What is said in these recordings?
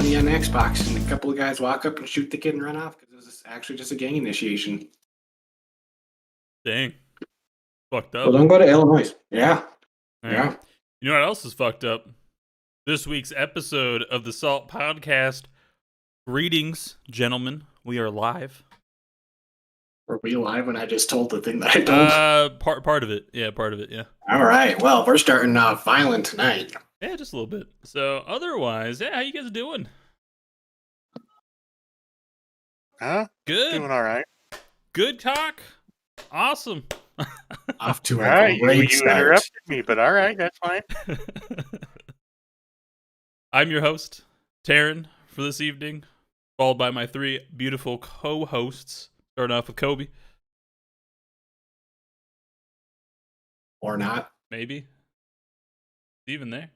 me on Xbox, and a couple of guys walk up and shoot the kid and run off because it was actually just a gang initiation. Dang. Fucked up. Well, don't go to Illinois. Yeah. Right. Yeah. You know what else is fucked up? This week's episode of the Salt Podcast. Greetings, gentlemen. We are live. Were we live when I just told the thing that I told? Part of it. Yeah, part of it, yeah. All right. Well, we're starting off violent tonight. Yeah, just a little bit. So, otherwise, yeah, how you guys doing? Good. Doing all right. Good talk. Awesome. Off to All a right, great you start. interrupted me, but all right, that's fine. I'm your host, Taryn, for this evening, followed by my three beautiful co-hosts. Starting off with Kobe. Or not. Maybe. Even there.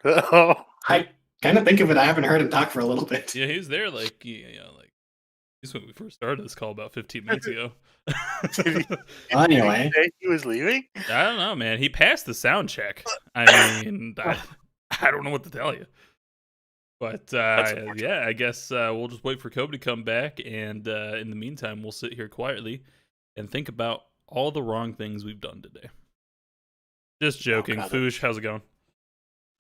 Oh, I kind of think of it. I haven't heard him talk for a little bit. Yeah, he was there like he's when we first started this call about 15 minutes ago. Well, anyway. Did he say he was leaving? I don't know, man. He passed the sound check. I mean, I don't know what to tell you. But yeah, I guess we'll just wait for Kobe to come back, and in the meantime, we'll sit here quietly and think about all the wrong things we've done today. Just joking. Foosh, how's it going?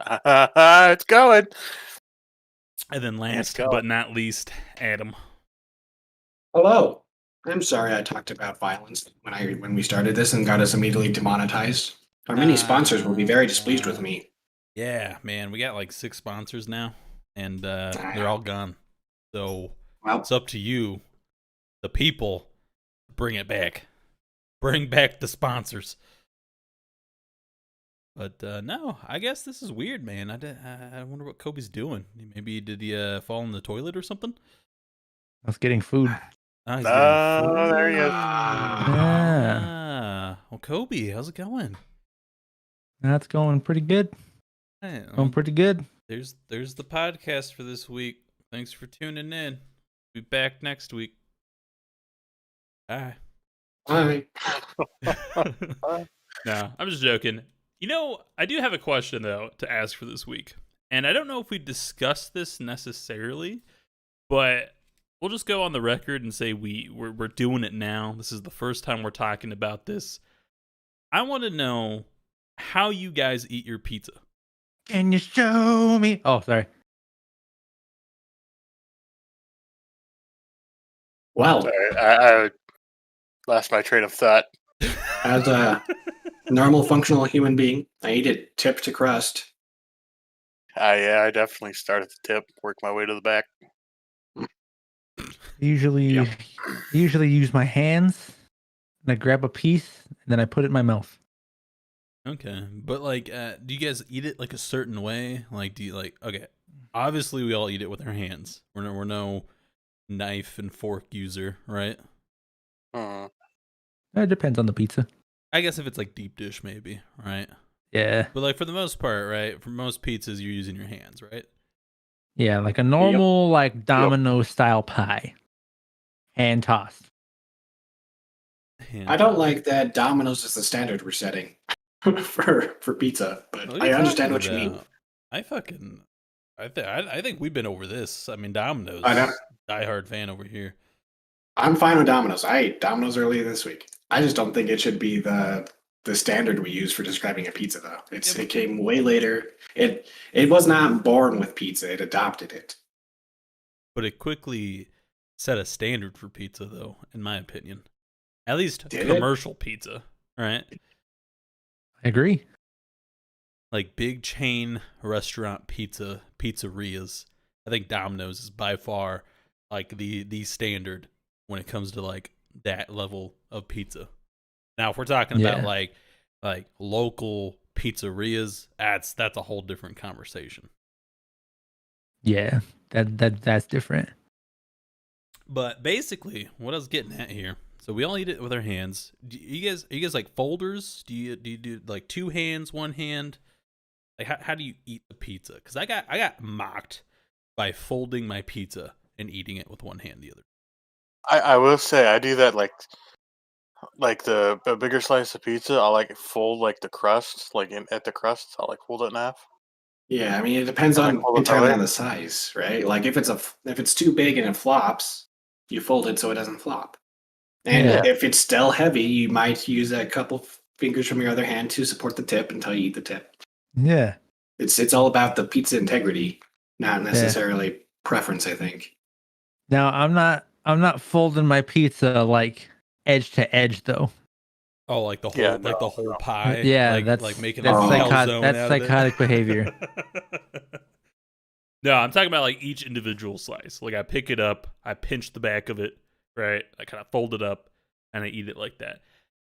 It's going. And then last but not least, Adam. Hello. I'm sorry I talked about violence when we started this and got us immediately demonetized. Our many sponsors will be very displeased with me. Yeah, man, we got like 6 sponsors now, and they're all gone. So it's up to you, the people, to bring it back. Bring back the sponsors. But no, I guess this is weird, man. I wonder what Kobe's doing. Maybe did he fall in the toilet or something? I was getting food. He's There he is. Yeah. Well, Kobe, how's it going? That's going pretty good. Going pretty good. There's the podcast for this week. Thanks for tuning in. Be back next week. Bye. Bye. No, I'm just joking. You know, I do have a question, though, to ask for this week. And I don't know if we discussed this necessarily, but we'll just go on the record and say we're doing it now. This is the first time we're talking about this. I want to know how you guys eat your pizza. Can you show me? Oh, sorry. Well, Sorry, I lost my train of thought. as a normal functional human being, I eat it tip to crust. Yeah, I definitely start at the tip, work my way to the back. Usually use my hands, and I grab a piece, and then I put it in my mouth. Okay, but like, do you guys eat it like a certain way? Like, do you like? Okay, obviously we all eat it with our hands. We're no knife and fork user, right? It depends on the pizza. I guess if it's like deep dish, maybe, right? Yeah. But like for the most part, right? For most pizzas, you're using your hands, right? Yeah, like a normal like Domino style pie, hand tossed. I don't like that Domino's is the standard we're setting for pizza, but I understand what you mean. I think we've been over this. I mean, Domino's. I know. Diehard fan over here. I'm fine with Domino's. I ate Domino's earlier this week. I just don't think it should be the standard we use for describing a pizza, though. It came way later. It was not born with pizza. It adopted it. But it quickly set a standard for pizza, though, in my opinion. At least commercial pizza, right? I agree. Like big chain restaurant pizzerias. I think Domino's is by far like the standard when it comes to like that level of pizza. Now, if we're talking about like local pizzerias, that's a whole different conversation. Yeah, that's different. But basically, what I was getting at here, so we all eat it with our hands. Are you guys like folders? Do you do like 2 hands, 1 hand? Like how do you eat the pizza? Because I got mocked by folding my pizza and eating it with 1 hand the other. I will say I do that like a bigger slice of pizza. I'll like fold like the crust, like at the crust. I'll like fold it in half. Yeah, I mean it depends And, like, on hold it that entirely way? on the size, right? Like if it's too big and it flops, you fold it so it doesn't flop. And Yeah. if it's still heavy, you might use a couple fingers from your other hand to support the tip until you eat the tip. Yeah. It's all about the pizza integrity, not necessarily preference, I think. Now I'm not folding my pizza like edge to edge though. Oh, like the whole Yeah, like the no, whole no. pie. Yeah, like making that's a psychotic- calzone that's out of it? psychotic behavior. No, I'm talking about like each individual slice. Like I pick it up, I pinch the back of it, right? I kind of fold it up, and I eat it like that.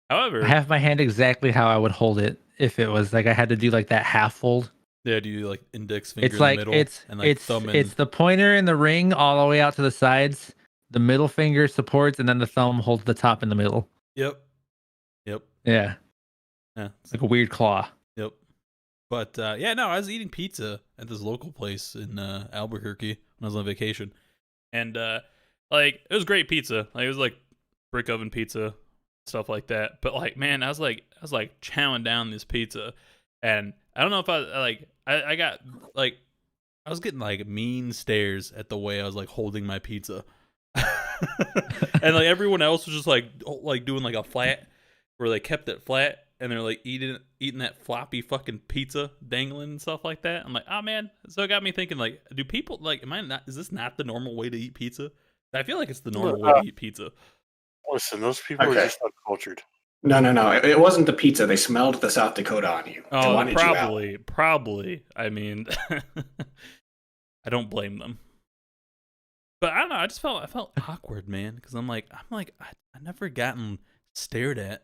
However, I have my hand exactly how I would hold it if it was like I had to do like that half fold. yeah, do you like index finger It's in like the middle and like thumb and it's the pointer and the ring all the way out to the sides. The middle finger supports, and then the thumb holds the top in the middle. yep. Yeah, Yeah. it's like a weird claw. Yep. But yeah, no, I was eating pizza at this local place in Albuquerque when I was on vacation, and like it was great pizza. Like it was like brick oven pizza, stuff like that. But like, man, I was like chowing down this pizza, and I don't know if I got like I was getting like mean stares at the way I was like holding my pizza, and like everyone else was just like doing like a flat where they kept it flat. And they're like eating that floppy fucking pizza, dangling and stuff like that. I'm like, oh man. So it got me thinking, like, do people like? Is this not the normal way to eat pizza? I feel like it's the normal way to eat pizza. Listen, those people are Okay. just uncultured. No. It wasn't the pizza. They smelled the South Dakota on you. They Oh, wanted you out. probably. I mean, I don't blame them. But I don't know. I felt awkward, man, because I'm like, I never gotten stared at.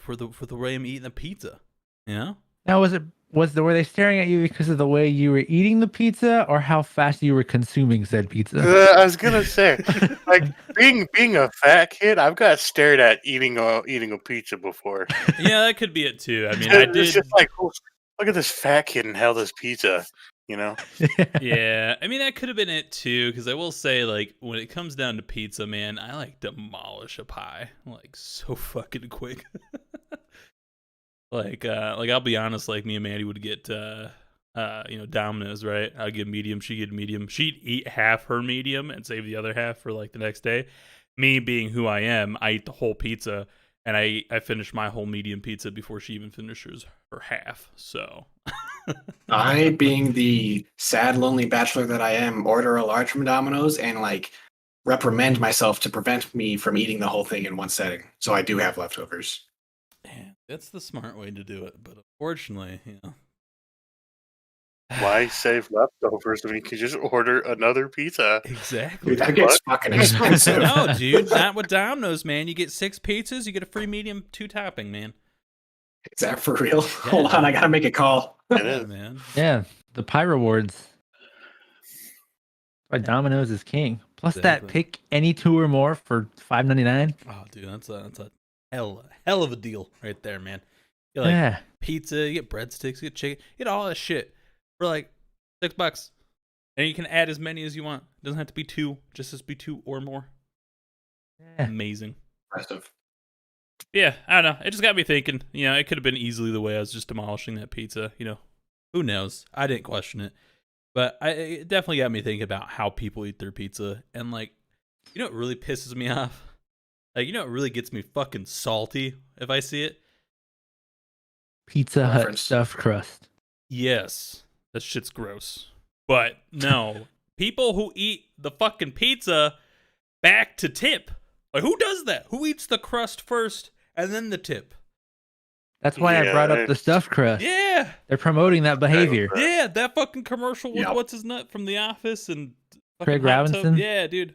For the way I'm eating the pizza, you know? Now were they staring at you because of the way you were eating the pizza, or how fast you were consuming said pizza? I was gonna say, like being a fat kid, I've got stared at eating a pizza before. Yeah, that could be it too. I mean, I It's did. just like, oh, look at this fat kid and hell this pizza, you know? Yeah, I mean that could have been it too. Because I will say, like, when it comes down to pizza, man, I like demolish a pie like so fucking quick. like I'll be honest, like me and Maddie would get Domino's, right? I'd get medium, she'd get medium. She'd eat half her medium and save the other half for like the next day. Me being who I am, I eat the whole pizza. And I finished my whole medium pizza before she even finishes her half. So, I, being the sad, lonely bachelor that I am, order a large from Domino's and like reprimand myself to prevent me from eating the whole thing in one setting. So I do have leftovers. yeah, that's the smart way to do it. But unfortunately, Why save leftovers when you could just order another pizza? exactly. Dude, that gets fucking expensive. No, dude, not with Domino's, man. You get 6 pizzas, you get a free medium 2 topping, man. Is that for real? Hold on, I gotta make a call. It Yeah, is. man. Yeah, the pie rewards. Why Domino's is king. Plus that Exactly. pick any 2 or more for $5.99. Oh, dude, that's a hell of a deal right there, man. You like Yeah, pizza, you get breadsticks, you get chicken, you get all that shit for like $6. And you can add as many as you want. It doesn't have to be 2, just as be 2 or more. yeah. Amazing. Impressive. Yeah, I don't know. It just got me thinking, it could have been easily the way I was just demolishing that pizza, Who knows? I didn't question it. But it definitely got me thinking about how people eat their pizza. And, like, what really pisses me off? Like, what really gets me fucking salty if I see it? Pizza Hut Reference. stuffed crust. Yes, that shit's gross. But, no. People who eat the fucking pizza back to tip. Like, who does that? Who eats the crust first and then the tip? That's why I brought up the it's- stuffed crust. Yeah. They're promoting that behavior. Yeah, that fucking commercial with Yep. what's his nut from The Office and fucking Craig Hot Tub. Robinson? Yeah, dude.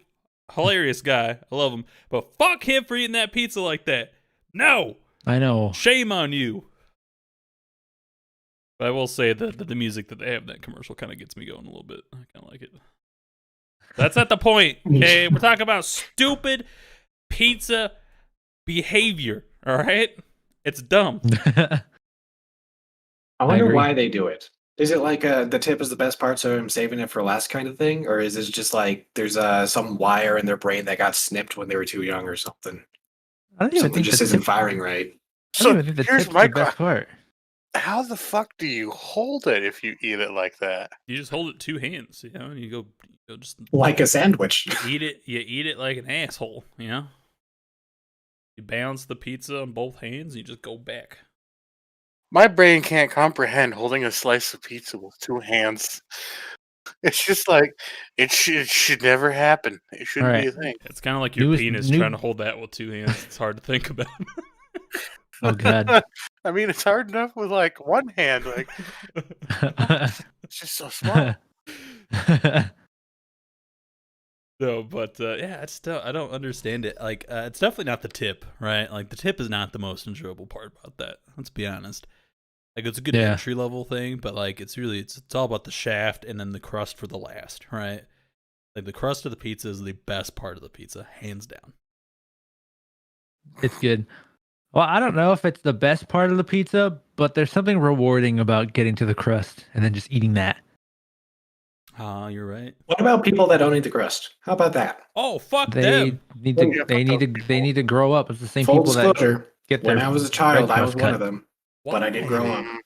Hilarious guy. I love him. But fuck him for eating that pizza like that. No. I know. Shame on you. But I will say that the music that they have in that commercial kind of gets me going a little bit. I kind of like it. That's not the point. Okay, we're talking about stupid pizza behavior. All right, it's dumb. I wonder agree. why they do it. Is it like the tip is the best part, so I'm saving it for last kind of thing? Or is it just like there's some wire in their brain that got snipped when they were too young or something? I don't even Something think just the isn't tip, firing right. I don't So even think the here's tip's my the best part. how the fuck do you hold it if you eat it like that? You just hold it 2 hands, and you go just Like a sandwich. eat it. You eat it like an asshole, You balance the pizza on both hands, and you just go back. My brain can't comprehend holding a slice of pizza with 2 hands. It's just like it should never happen. It shouldn't be a thing. It's kind of like your Newest- penis new- trying to hold that with 2 hands. It's hard to think about. Oh god. I mean, it's hard enough with like one hand. Like it's just so small. No, but it's still, I don't understand it. Like, it's definitely not the tip, right? Like, the tip is not the most enjoyable part about that. Let's be honest. Like, it's a good entry level thing, but like, it's all about the shaft and then the crust for the last, right? Like, the crust of the pizza is the best part of the pizza, hands down. It's good. Well, I don't know if it's the best part of the pizza, but there's something rewarding about getting to the crust and then just eating that. You're right. What about people that don't eat the crust? How about that? Oh, fuck They them. need to. Yeah, They fuck need those to. They need to grow up. It's the same Full people that disclosure, get their when I was a child, bread I was crust one of cut. them. But I did grow up. Mm,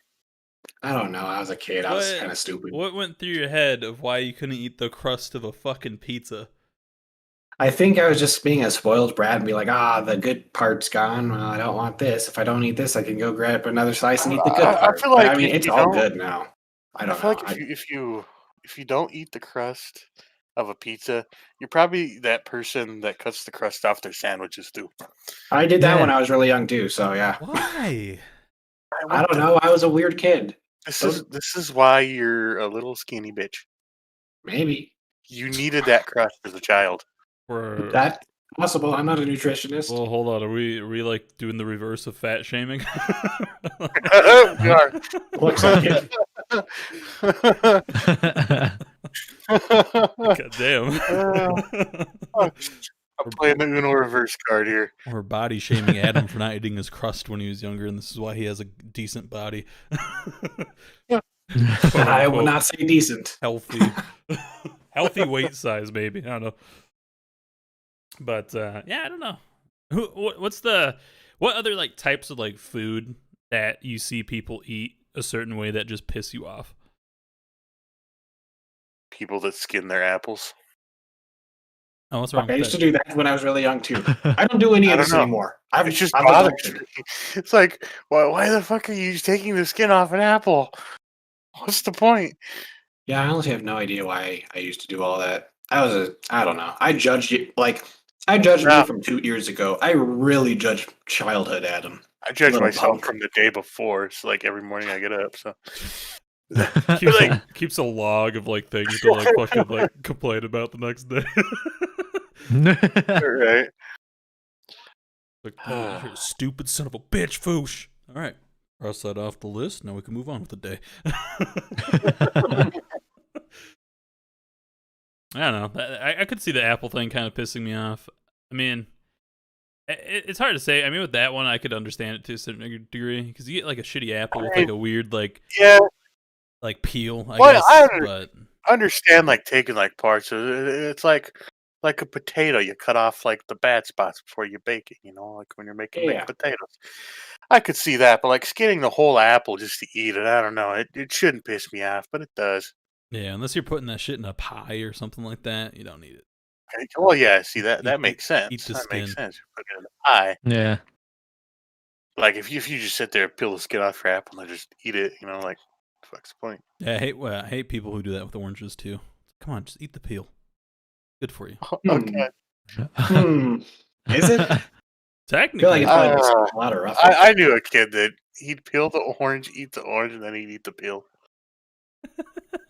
I don't know. I was a kid. I was kind of stupid. What went through your head of why you couldn't eat the crust of a fucking pizza? I think I was just being a spoiled brat and be like, the good part's gone. Well, I don't want this. If I don't eat this, I can go grab another slice and eat the good I part. feel like But, I mean, if it's you all don't- good now. I I don't feel know. like if you don't eat the crust of a pizza, you're probably that person that cuts the crust off their sandwiches too. I did that Yeah. when I was really young too. So yeah, Why? I don't know. I was a weird kid. This is why you're a little skinny bitch. Maybe You needed that crust as a child. that's possible. I'm not a nutritionist. Well, hold on. Are we like doing the reverse of fat shaming? We are. Looks like it. God damn. I'm playing the Uno reverse card here. Or body shaming Adam for not eating his crust when he was younger, and this is why he has a decent body. I would not say decent. Healthy. Healthy weight size, maybe. I don't know. But I don't know. What other like types of like food that you see people eat a certain way that just piss you off? People that skin their apples. Oh, what's wrong I with used that? to do that when I was really young too. I don't do any I of don't this know. anymore. It just I'm bothers adulted. me. It's like, why the fuck are you taking the skin off an apple? What's the point? Yeah, I honestly have no idea why I used to do all that. I don't know. I judged you I judged Yeah. me from 2 years ago. I really judged childhood Adam. I judge Little myself punk. from the day before. It's like every morning I get up. So Keeps a log of like things to like fucking like complain about the next day. right. Like, oh, you're a stupid son of a bitch, Foosh. All right, cross that off the list. Now we can move on with the day. I don't know. I could see the apple thing kind of pissing me off. I mean, it's hard to say. I mean, with that one, I could understand it to a certain degree because you get like a shitty apple with like a weird Yeah, like peel. I Well, guess, I but I understand like taking like parts. It's like a potato. You cut off like the bad spots before you bake it. You know, like when you're making Yeah. baked potatoes. I could see that, but like skinning the whole apple just to eat it, I don't know. It shouldn't piss me off, but it does. yeah, unless you're putting that shit in a pie or something like that, you don't need it. Okay, well, yeah, see that Eat- makes sense. eat the That makes skin. sense. Put it in a pie. Yeah. Like if you just sit there, peel the skin off your apple, and just eat it, you know, like fuck's the point? Yeah, I hate people who do that with oranges too. Come on, just eat the peel. Good for you. Okay. Is it? I Technically, feel like it's probably just a lot of rough. I knew a kid that he'd peel the orange, eat the orange, and then he'd eat the peel.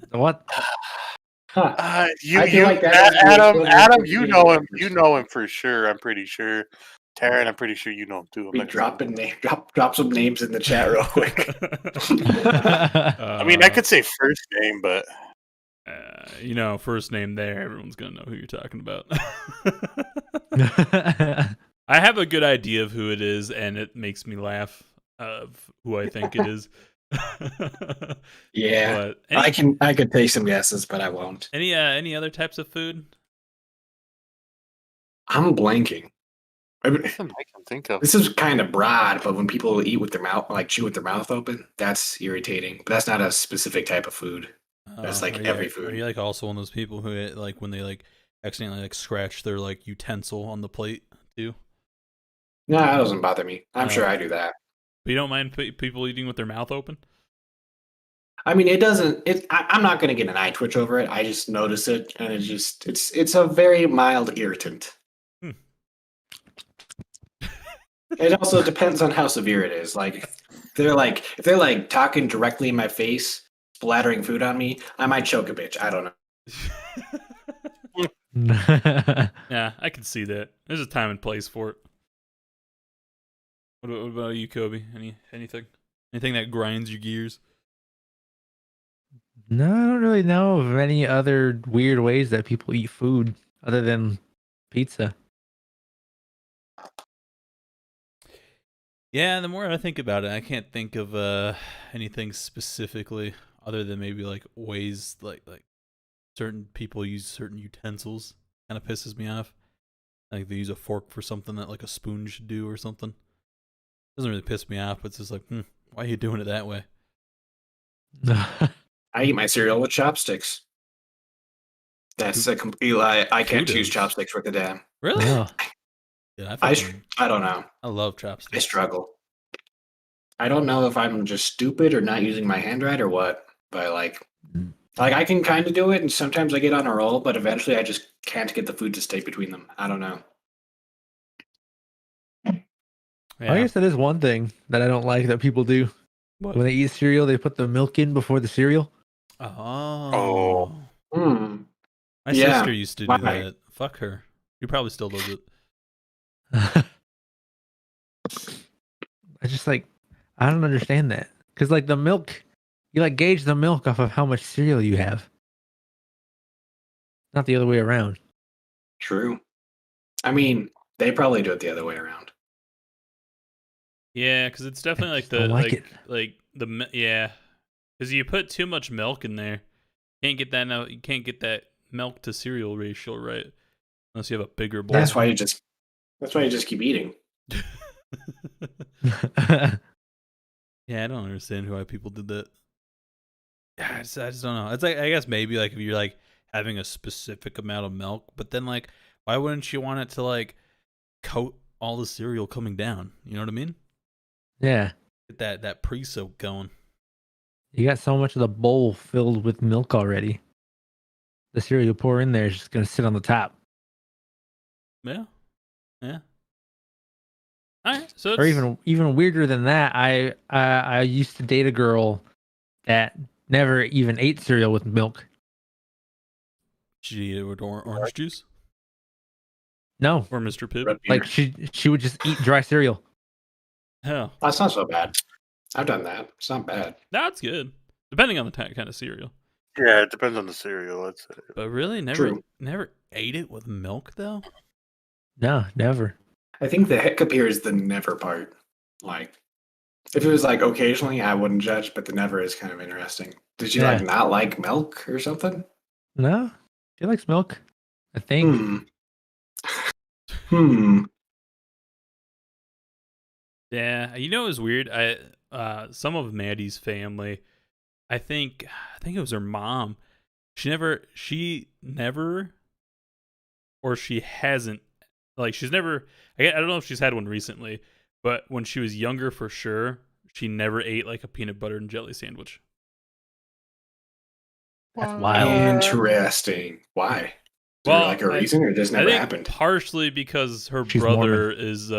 What? Huh. I feel you, like that is Adam, the Adam, equivalent you of know him. being You know him for sure. I'm pretty sure. Taryn, I'm pretty sure you know him too. I'm We not gonna say- drop some names in the chat real quick. I mean, I could say first name, but first name there, everyone's gonna know who you're talking about. I have a good idea of who it is, and it makes me laugh of who I think it is. Yeah, But I could take some guesses, but I won't. any other types of food? I'm blanking. I mean, Nothing I can think of. this is kind of broad, but when people eat with their mouth, like chew with their mouth open, that's irritating. But that's not a specific type of food. That's like every Are food. you like also one of those people who like when they like accidentally like scratch their like utensil on the plate too? No, that doesn't bother me. I'm sure Uh, I do that. But you don't mind people eating with their mouth open? I mean, it doesn't. I'm not going to get an eye twitch over it. I just notice it, and it's a very mild irritant. Hmm. It also depends on how severe it is. Like, if they're like talking directly in my face, splattering food on me, I might choke a bitch. I don't know. Yeah, I can see that. There's a time and place for it. What about you, Kobe? Anything that grinds your gears? No, I don't really know of any other weird ways that people eat food other than pizza. Yeah, the more I think about it, I can't think of anything specifically other than maybe like ways like certain people use certain utensils. Kind of pisses me off. Like they use a fork for something that like a spoon should do or something. Doesn't really piss me off, but it's just like, why are you doing it that way? I eat my cereal with chopsticks. That's a complete lie. I can't choose Kudos. chopsticks with a damn. Really? No. Yeah, I don't know. I love I chopsticks. struggle. I don't know if I'm just stupid or not using my hand right or what, but like I can kind of do it, and sometimes I get on a roll, but eventually I just can't get the food to stay between them. I don't know. Yeah. I guess that is one thing that I don't like that people do. What? When they eat cereal, they put the milk in before the cereal. Oh. Hmm. My Yeah, sister used to do why? that. Fuck her. She probably still does it. I just like, I don't understand that. Because like the milk, you like gauge the milk off of how much cereal you have. Not the other way around. True. I mean, they probably do it the other way around. Yeah, because it's definitely like just the don't like it. yeah, because you put too much milk in there, can't get that now. You can't get that milk to cereal ratio right unless you have a bigger bowl. That's why you just keep eating. Yeah, I don't understand why people did that. Yeah, I just don't know. It's like I guess maybe like if you're like having a specific amount of milk, but then like why wouldn't you want it to like coat all the cereal coming down? You know what I mean? Yeah. Get that pre-soak going. You got so much of the bowl filled with milk already. The cereal you pour in there is just going to sit on the top. Yeah. Yeah. All right. So Or even weirder than that, I used to date a girl that never even ate cereal with milk. Should you eat it with orange juice No, or Mr. Pibb? Red beer. like she would just eat dry cereal. Hell, That's not so bad. I've done that. It's not bad. that's good. Depending on the kind of cereal. Yeah, it depends on the cereal. I'd say. But really, True. never ate it with milk though. No, never. I think the hiccup here is the never part. Like, if it was like occasionally, I wouldn't judge, but the never is kind of interesting. Did you like Yeah. not like milk or something? No, she likes milk. I think. Hmm. Hmm. Yeah, you know it was weird. Some of Maddie's family, I think it was her mom. She never, or she hasn't, like she's never. I don't know if she's had one recently, but when she was younger, for sure, she never ate like a peanut butter and jelly sandwich. That's wild. Interesting. Why? Is there like a reason, or it just I never think happened? partially because her She's brother is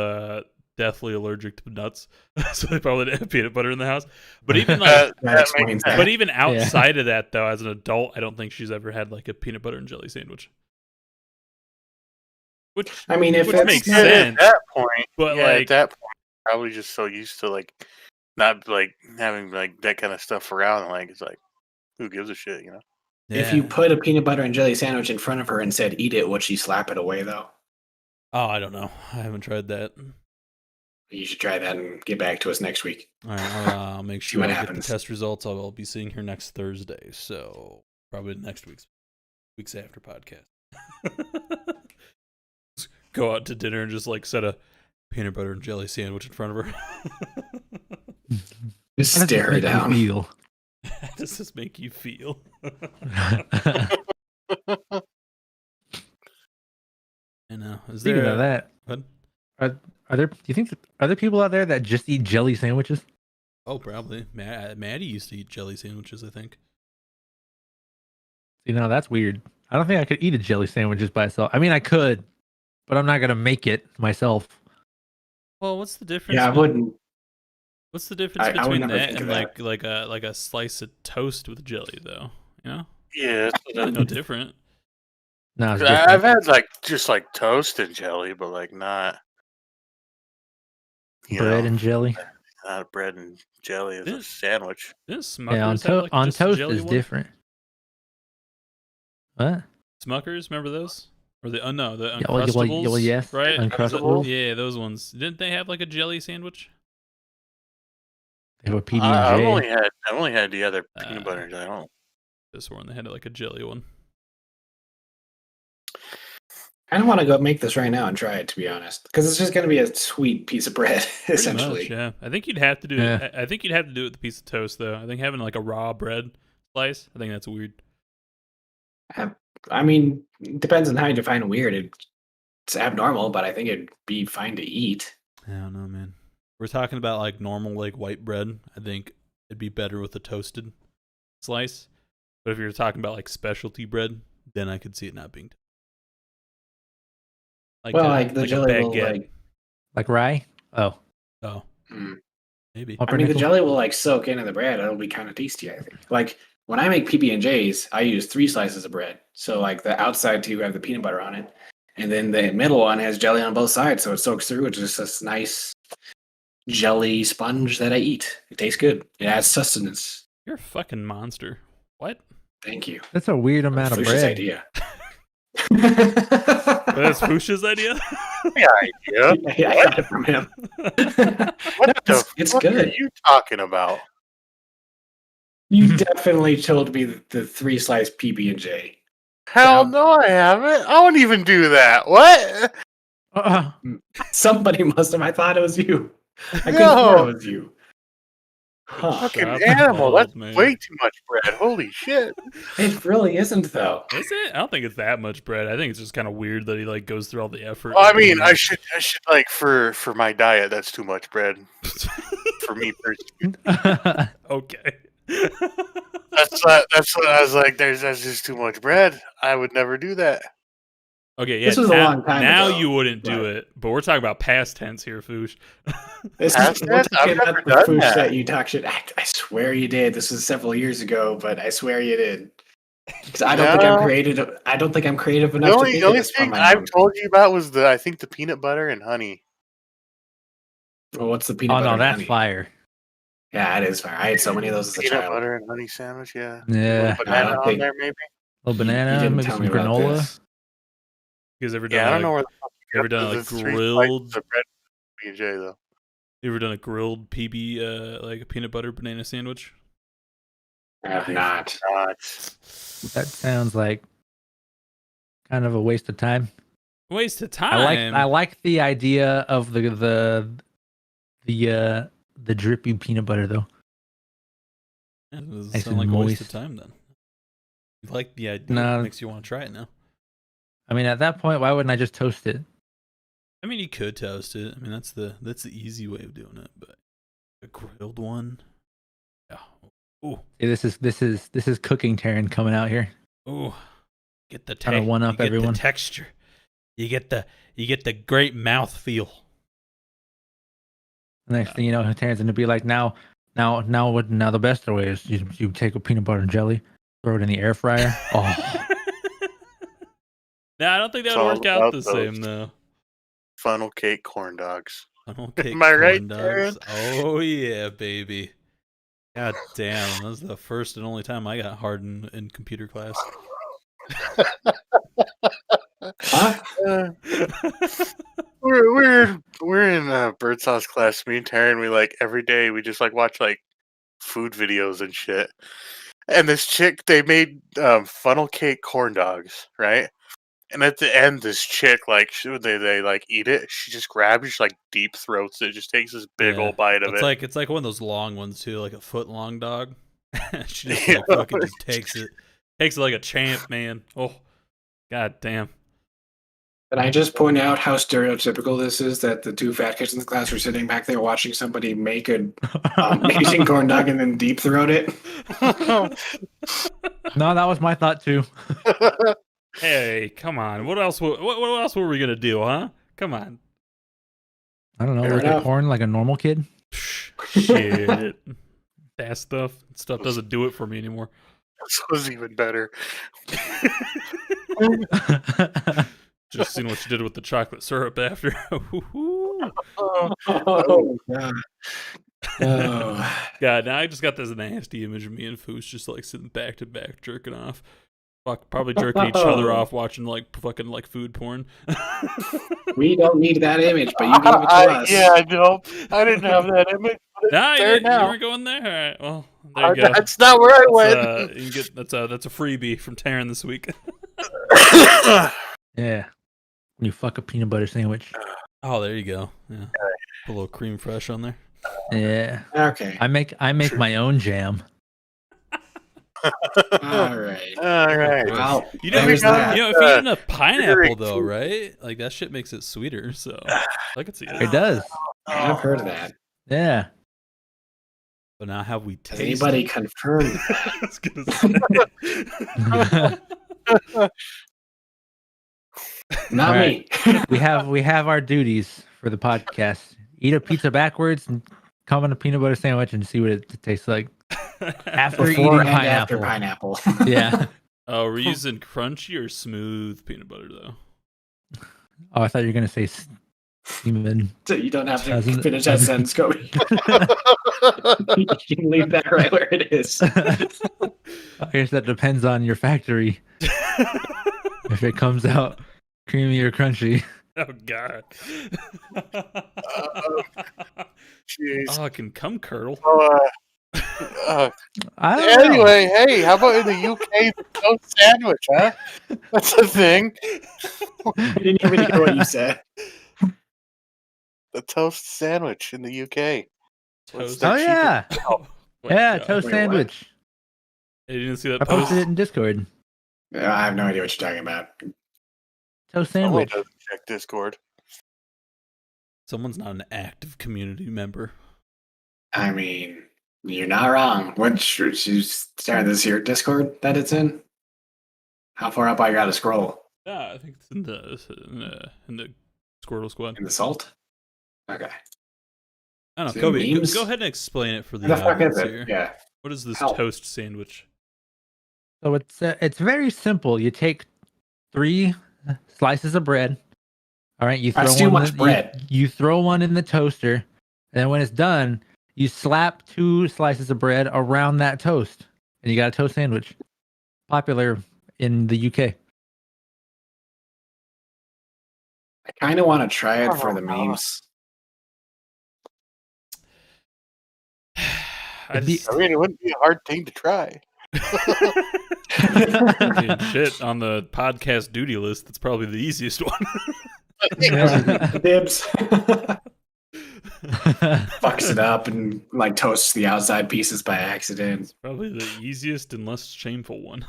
deathly allergic to nuts, so they probably didn't have peanut butter in the house. But even like, That explains that. but even outside of that, though, as an adult, I don't think she's ever had like a peanut butter and jelly sandwich. Which I mean, if which it's makes not- sense. At that point, But yeah, like, at that point, probably just so used to like not like having like that kind of stuff around. Like it's like, who gives a shit, you know? If you yeah. put a peanut butter and jelly sandwich in front of her and said, "Eat it," would she slap it away though? Oh, I don't know. I haven't tried that. You should try that and get back to us next week. All right, I'll make See sure what I get the happens. test results. I'll be seeing her next Thursday, so probably next week's after podcast. Go out to dinner and just like set a peanut butter and jelly sandwich in front of her. Just How does this stare her make you down. feel? How does this make you feel? I know. Is Speaking there of that, what? are there? Do you think are there people out there that just eat jelly sandwiches? Oh, probably. Maddie used to eat jelly sandwiches, I think. You know, that's weird. I don't think I could eat a jelly sandwich just by itself. I mean, I could, but I'm not gonna make it myself. Well, what's the difference? Yeah, I wouldn't. What's the difference I would between never that think and of like a slice of toast with jelly, though? You know, Yeah, really no different. No, it's I've different. had just toast and jelly, but not Bread and jelly. not bread and jelly as a Didn't- sandwich. Didn't Yeah, Smuckers have like on just a toast jelly is one? different. What? Smuckers, remember those? Or the no, the Yeah, well, Uncrustables, yes, right? Uncrustables. Yeah, those ones. Didn't they have like a jelly sandwich? They have a PB I've and only J. had the other peanut butter and jelly. I don't. This one they had like a jelly one. I don't want to go make this right now and try it, to be honest, because it's just going to be a sweet piece of bread, Pretty essentially. much, yeah. I think you'd have to do Yeah. it. I think you'd have to do it with a piece of toast, though. I think having like a raw bread slice, I think that's weird. I mean, it depends on how you define weird. It's abnormal, but I think it'd be fine to eat. I don't know, man. We're talking about like normal like white bread. I think it'd be better with a toasted slice. But if you're talking about like specialty bread, then I could see it not being. Like Well, a, like the like a jelly will baguette. Like rye? Oh. Oh, Mm. maybe. I mean, the jelly will like soak into the bread. It'll be kind of tasty, I think. Like when I make PB&Js, I use 3 slices of bread. So like the outside two have the peanut butter on it, and then the middle one has jelly on both sides, so it soaks through. It's just this nice jelly sponge that I eat. It tastes good. It adds sustenance. You're a fucking monster. What? Thank you. That's a weird amount of Fuchsia's bread. idea. That's Fuchsia's idea. Yeah, idea. Yeah, I got it from him. What the It's fuck are good. you talking about? You definitely told me the 3 slice PB&J. Hell Yeah. no, I haven't. I won't even do that. What? Somebody must have. I thought it was you. I could No. swear it was you. Huh. Fucking Stop animal. bald, That's man. way too much bread. Holy shit. It really isn't, though. Is it? I don't think it's that much bread. I think it's just kind of weird that he like goes through all the effort. Well, I mean, I should like for my diet. That's too much bread for me personally. Okay. That's what I was like. That's just too much bread. I would never do that. Okay, yeah. This was a long time now ago. you wouldn't do Right. it, but we're talking about past tense here, Foosh. This Past is tense? I've never done that. You talk shit. I swear you did. This was several years ago, but I swear you did. 'Cause I don't think I'm No. creative. I don't think I'm creative The enough to only, think the of only this from thing my I've own. told you about was I think the peanut butter and honey. Well, what's the peanut Oh butter? no, and that's honey? fire. Yeah, it is fire. I had so many of those as a Peanut child. butter and honey sandwich, yeah. Yeah. A little banana on think- there, maybe. A little You banana, didn't maybe tell some me about granola. this. You guys ever done Yeah, I don't know like, where the fuck you ever got done the like 3 slices grilled? of bread with B&J though. You ever done a grilled PB like a peanut butter banana sandwich? I have not. That sounds like kind of a waste of time. Waste of I time. like the idea of the drippy peanut butter though. Yeah, it doesn't Nice sound and like a waste of moist. time then. You like the idea? No. Makes you want to try it now. I mean, at that point, why wouldn't I just toast it? I mean, you could toast it. I mean, that's the easy way of doing it. But a grilled one, yeah. Ooh, See, this is cooking Taryn coming out here. ooh. Get the Trying to one up you get everyone. the texture. You get the great mouth feel. The next thing you know, Taryn's gonna be like, now the best way is you take a peanut butter and jelly, throw it in the air fryer. Oh, No, I don't think that It's would all work out about the those. same though. Funnel cake corn dogs. Funnel cake Am I right, corn dogs. Oh yeah, baby. God damn, that was the first and only time I got hard in computer class. Huh? Uh, we're in Birdsauce class. Me and Taryn, we like every day we just like watch like food videos and shit. And this chick, they made funnel cake corn dogs, right? And at the end, this chick, like, they like eat it. She just grabs it, she like deep throats it, just takes this big Yeah. old bite of it. It's like one of those long ones too, like a foot long dog. She just Yeah. like fucking just takes it like a champ, man. Oh, god damn. Can I just point out how stereotypical this is that the two fat kids in the class were sitting back there watching somebody make an amazing corn dog and then deep throat it? No, that was my thought too. Hey, come on. What else? What else were we gonna do, huh? Come on. I don't know. Fair Look enough. at corn like a normal kid. Shit. That stuff doesn't do it for me anymore. This was even better. Just seen what you did with the chocolate syrup after. Oh, Oh, God. Oh. God, now I just got this nasty image of me and Foos just like sitting back to back jerking off. Fuck, probably jerking each other off, watching like fucking like food porn. We don't need that image, but you gave it to us. Yeah, I know. I didn't have that image. But it's Nah, there you now. weren't going there. All right, well, there you go. That's not where I went. You can get that's a freebie from Taryn this week. Yeah. When you fuck a peanut butter sandwich. Oh, there you go. Yeah, put a little cream fresh on there. Yeah. Okay. I make my own jam. All right. All right. Well, You know, there's that. if you eat enough pineapple very though, cute. right? Like that shit makes it sweeter. So I could see It that. does. I've heard of that. Yeah. But now have we Has tasted? anybody confirmed that? I was gonna say. Not All me. we have our duties for the podcast. Eat a pizza backwards and come on a peanut butter sandwich and see what it tastes like after Before eating and after pineapple. pineapple. Yeah. Oh, we're using crunchy or smooth peanut butter though. Oh, I thought you were gonna say semen. So you don't have to Doesn't- finish that sentence, Kobe. You can leave that right where it is. I guess that depends on your factory. If it comes out creamy or crunchy. Oh God. Jeez. Oh, it can come curdle. I don't know. Anyway, hey, how about in the UK, the toast sandwich, huh? That's a thing. I didn't even hear what you said. The toast sandwich in the UK. Toast. Oh yeah. Oh, my Yeah, God. toast Wait, what? sandwich. Hey, you didn't see that I post? posted it in Discord. Yeah, I have no idea what you're talking about. Toast Somebody sandwich. doesn't check Discord. Someone's not an active community member. I mean, you're not wrong. What should you start this here Discord that it's in? How far up I gotta scroll? Yeah, I think it's in the Squirtle Squad. In the salt? Okay. I don't Is know, it Kobe. memes? Go ahead and explain it for the Where the fuck audience is it? here. Yeah. What is this Help. toast sandwich? So it's very simple. You take 3 slices of bread. All right, you throw That's too one much bread. You throw one in the toaster, and then when it's done, you slap 2 slices of bread around that toast, and you got a toast sandwich. Popular in the UK. I kind of want to try it for the memes. I just, I mean, it wouldn't be a hard thing to try. I mean, shit, on the podcast duty list, that's probably the easiest one. Dibs. Fucks it up and like toasts the outside pieces by accident. Probably the easiest and less shameful one.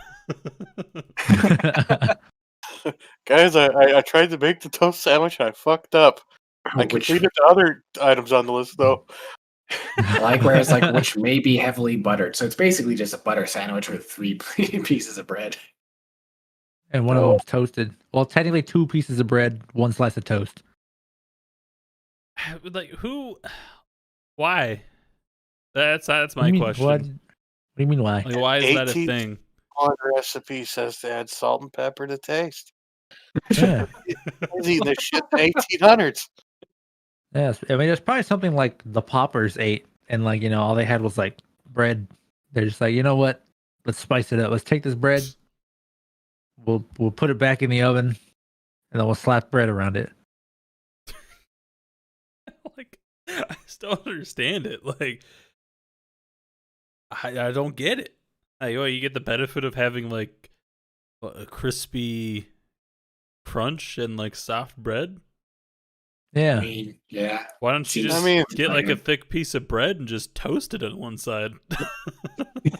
Guys, I tried to make the toast sandwich and I fucked up. I Which, completed the other items on the list, though. likewise, like which may be heavily buttered. So it's basically just a butter sandwich with 3 pieces of bread. And one of them's toasted. Well, technically 2 pieces of bread, 1 slice of toast. Like, who? Why? That's my What do you mean, question. What do you mean why? Like, why is that a 18 thing? On the recipe says to add salt and pepper to taste. Yeah. I was eating this shit in the 1800s. Yes. I mean, it's probably something like the Poppers ate, and like, you know, all they had was like bread. They're just like, you know what? Let's spice it up. Let's take this bread. We'll put it back in the oven, and then we'll slap bread around it. Like, I just don't understand it. Like, I don't get it. Like, well, you get the benefit of having like a crispy crunch and like soft bread. I Yeah. mean, yeah. Why don't you Seems- just I mean- get like a good. thick piece of bread and just toast it on one side? It's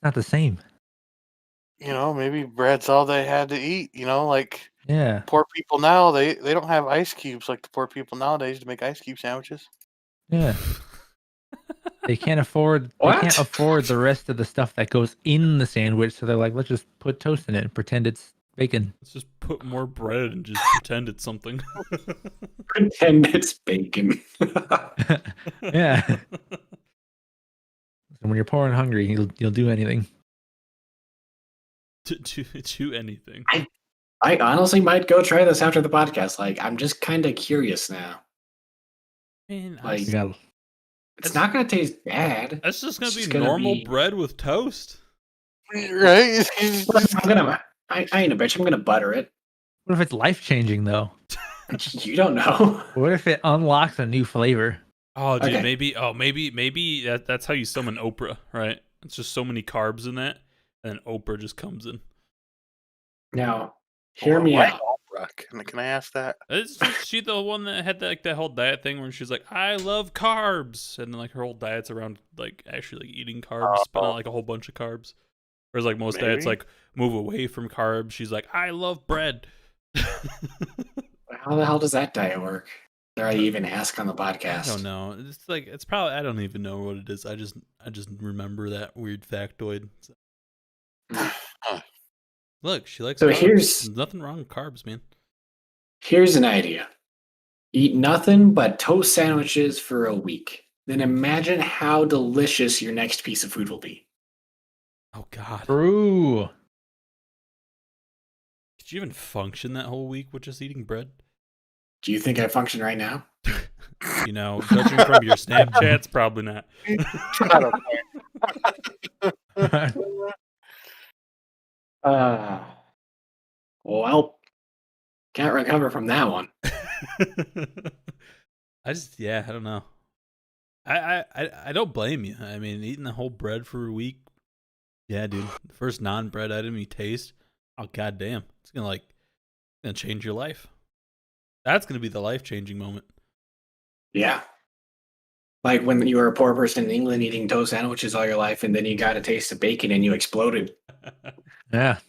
not the same. Maybe bread's all they had to eat. Like Yeah. poor people now, they don't have ice cubes like the poor people nowadays to make ice cube sandwiches. Yeah. They can't afford the rest of the stuff that goes in the sandwich, so they're like, let's just put toast in it and pretend it's bacon. Let's just put more bread and just pretend it's something. Pretend it's bacon. Yeah. And when you're poor and hungry, you'll do anything. to anything. I honestly might go try this after the podcast. Like, I'm just kind of curious now. Man, Like, You got it's not going to taste bad. that's just gonna it's be just gonna normal be- bread with toast. Right? I ain't a bitch. I'm going to butter it. What if it's life changing though? You don't know. What if it unlocks a new flavor? Oh, dude, Okay. maybe that's how you summon Oprah, right? It's just so many carbs in that, and then Oprah just comes in. Now, hear me Why out. Oprah? Can I ask that? Is she the one that had that whole diet thing where she's like, I love carbs, and then like her whole diet's around like actually like eating carbs, but not like a whole bunch of carbs. Whereas like most diets Maybe. like move away from carbs. She's like, I love bread. How the hell does that diet work? Dare I even ask on the podcast? I don't know. It's like it's probably I don't even know what it is. I just remember that weird factoid. Look, she likes So carbs. here's- There's nothing wrong with carbs, man. Here's an idea. Eat nothing but toast sandwiches for a week. Then imagine how delicious your next piece of food will be. Oh God. True. Could you even function that whole week with just eating bread? Do you think I function right now? You know, judging from your Snapchats, probably not. Well, can't recover from that one. I don't know. I don't blame you. I mean, eating the whole bread for a week, yeah, dude. The first non-bread item you taste, oh goddamn, it's gonna change your life. That's gonna be the life-changing moment. Yeah. Like when you were a poor person in England eating toast sandwiches all your life, and then you got a taste of bacon and you exploded. Yeah.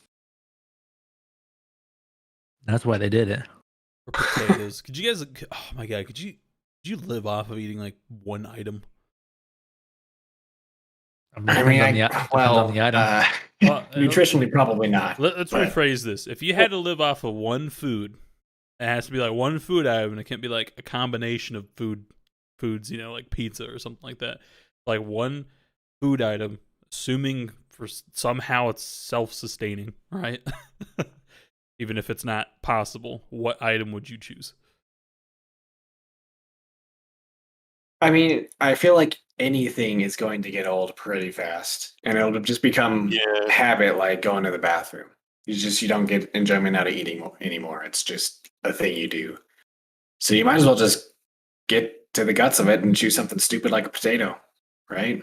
That's why they did it. Or potatoes. Could you guys? Oh my god, could you live off of eating like one item? I mean, Depends on the item. Well, nutritionally, probably not. Let's but- rephrase this. If you had to live off of one food, it has to be like one food item, and it can't be like a combination of foods, you know, like pizza or something like that. Like one food item, assuming for somehow it's self-sustaining, right? Even if it's not possible, what item would you choose? I mean, I feel like anything is going to get old pretty fast, and it'll just become Yeah. habit, like going to the bathroom. You don't get enjoyment out of eating anymore. It's just a thing you do. So you might as well just get to the guts of it and choose something stupid like a potato, right?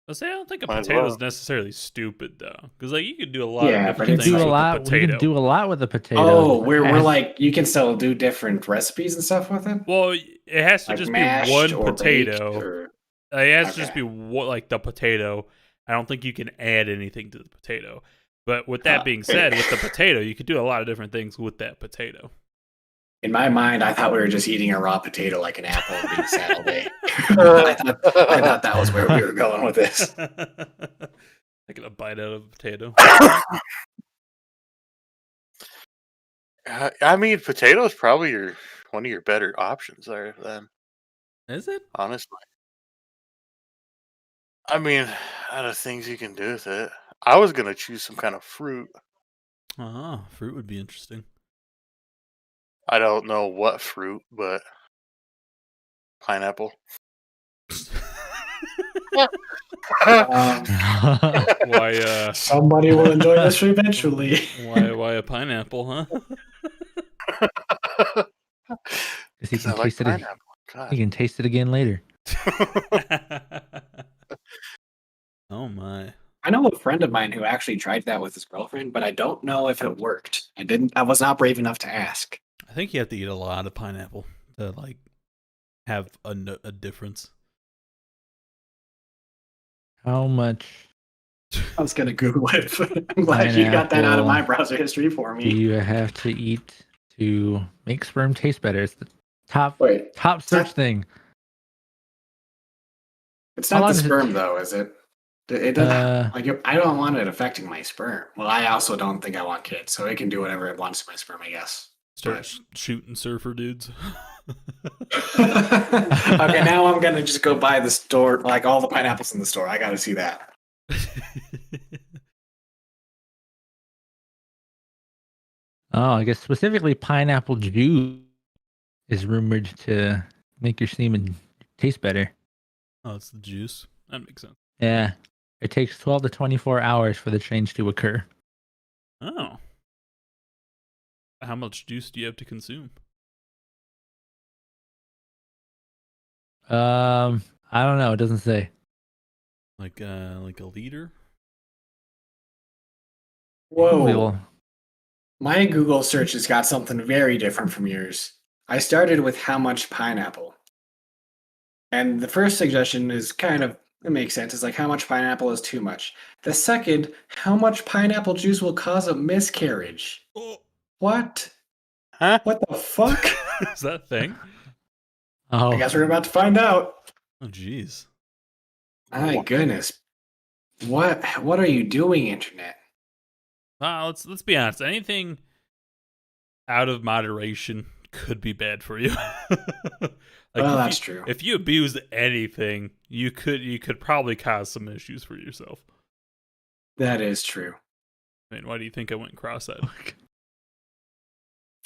I don't think a Might as potato is well. necessarily stupid though, because like you could do a lot Yeah, of but different it's things do a with lot. a We potato. can do a lot with a potato. Oh, we're As- like you can still do different recipes and stuff with it, Well, it has to like just mashed be one or potato. baked or It has to just Okay. be like the potato. I don't think you can add anything to the potato. But with that being said, with the potato, you could do a lot of different things with that potato. In my mind, I thought we were just eating a raw potato like an apple and being sad all day. I thought that was where we were going with this. Taking a bite out of a potato. I mean, potatoes probably one of your better options there. Then, Is it? honestly, I mean, out of things you can do with it, I was gonna choose some kind of fruit. Oh, fruit would be interesting. I don't know what fruit, but pineapple. Why? Somebody will enjoy this eventually. Why a pineapple? Huh? Because he 'Cause I can like taste it. pineapple. He God. can taste it again later. Oh my! I know a friend of mine who actually tried that with his girlfriend, but I don't know if it worked. I was not brave enough to ask. I think you have to eat a lot of pineapple to like have a difference. How much I was gonna Google it, but I'm glad you got that out of my Pineapple browser history for do me. you have to eat to make sperm taste better? It's the top Wait, search not- thing. it's How not the long does it sperm t- though, is it? It doesn't Uh, like I don't want it affecting my sperm. Well, I also don't think I want kids, so it can do whatever it wants to my sperm, I guess. Start shooting surfer dudes. Okay, now I'm gonna just go buy the store, like all the pineapples in the store. I gotta see that. oh, I guess specifically pineapple juice is rumored to make your semen taste better. Oh, it's the juice. That makes sense. Yeah. It takes 12 to 24 hours for the change to occur. Oh. How much juice do you have to consume? I don't know. It doesn't say. Like a liter? Whoa. My Google search has got something very different from yours. I started with how much pineapple. And the first suggestion is it makes sense. It's like how much pineapple is too much. The second, how much pineapple juice will cause a miscarriage. Oh. What? Huh? What the fuck? Is that a thing? Oh, I guess we're about to find out. Oh, jeez. My goodness. What are you doing, internet? Let's be honest. Anything out of moderation could be bad for you. Well, that's true. If you abused anything, you could probably cause some issues for yourself. That is true. I mean, why do you think I went cross-eyed?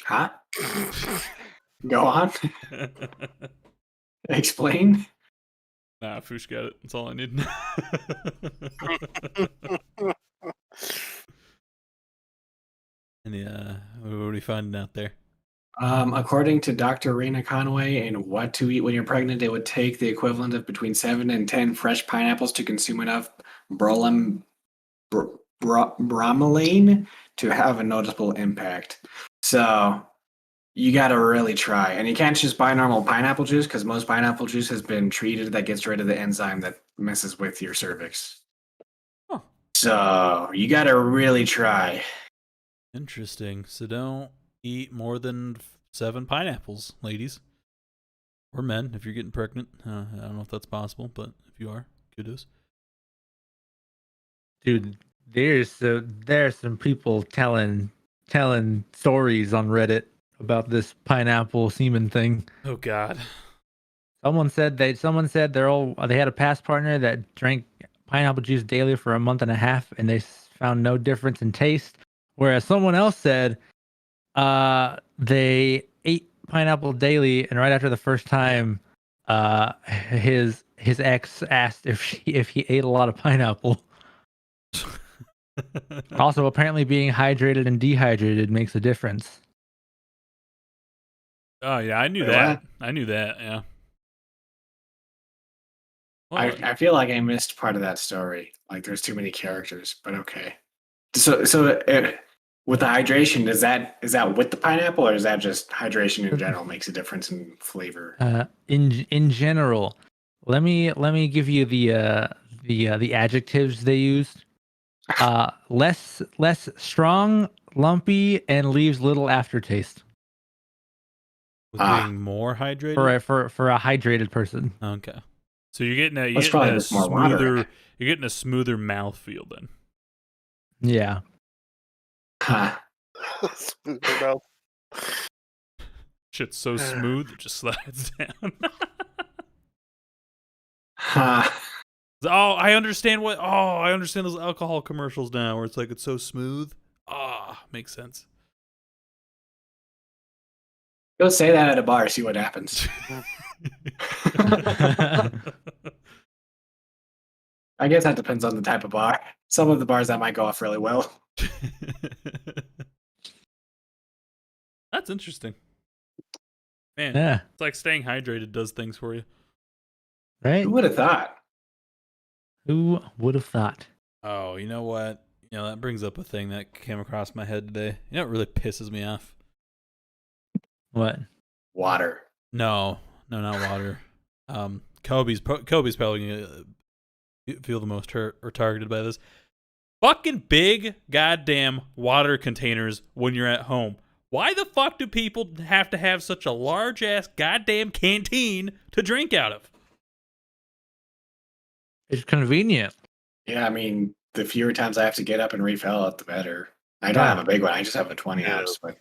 Huh? Go on. Explain. Nah, Foosh got it. That's all I need. And what are we finding out there? According to Dr. Raina Conway in What to Eat When You're Pregnant, it would take the equivalent of between 7 and 10 fresh pineapples to consume enough bromelain to have a noticeable impact. So you got to really try. And you can't just buy normal pineapple juice because most pineapple juice has been treated that gets rid of the enzyme that messes with your cervix. Huh. So you got to really try. Interesting. So don't eat more than 7 pineapples, ladies. Or men, if you're getting pregnant. I don't know if that's possible, but if you are, kudos. dude, there's some people telling stories on Reddit about this pineapple semen thing. Oh, God. Someone said they had a past partner that drank pineapple juice daily for a month and a half, and they found no difference in taste. Whereas someone else said they ate pineapple daily, and right after the first time, his ex asked if he ate a lot of pineapple. Also, apparently, being hydrated and dehydrated makes a difference. Oh, yeah, I knew Wait, that. what? I knew that, yeah. Well, I feel like I missed part of that story. Like there's too many characters, but okay. So with the hydration, is that with the pineapple or is that just hydration in general makes a difference in flavor? In general, let me give you the adjectives they used. Less strong, lumpy, and leaves little aftertaste with Ah. being more hydrated? for a hydrated person. Okay. So you're getting a, That's probably just more water in smoother, it. you're getting a smoother mouthfeel then. Yeah. Huh. Smooth it out. Shit's so smooth, it just slides down. Huh. I understand those alcohol commercials now where it's like it's so smooth. Makes sense. Go say that at a bar, see what happens. I guess that depends on the type of bar. Some of the bars that might go off really well. That's interesting. Man, Yeah. it's like staying hydrated does things for you. Right? Who would have thought? Who would have thought? Oh, you know what? That brings up a thing that came across my head today. You know what really pisses me off? What? Water. No, not water. Kobe's probably gonna feel the most hurt or targeted by this. Fucking big goddamn water containers when you're at home. Why the fuck do people have to have such a large ass goddamn canteen to drink out of? It's convenient. Yeah, I mean, the fewer times I have to get up and refill it, the better. I don't Yeah. have a big one. I just have a 20 Yeah. ounce, but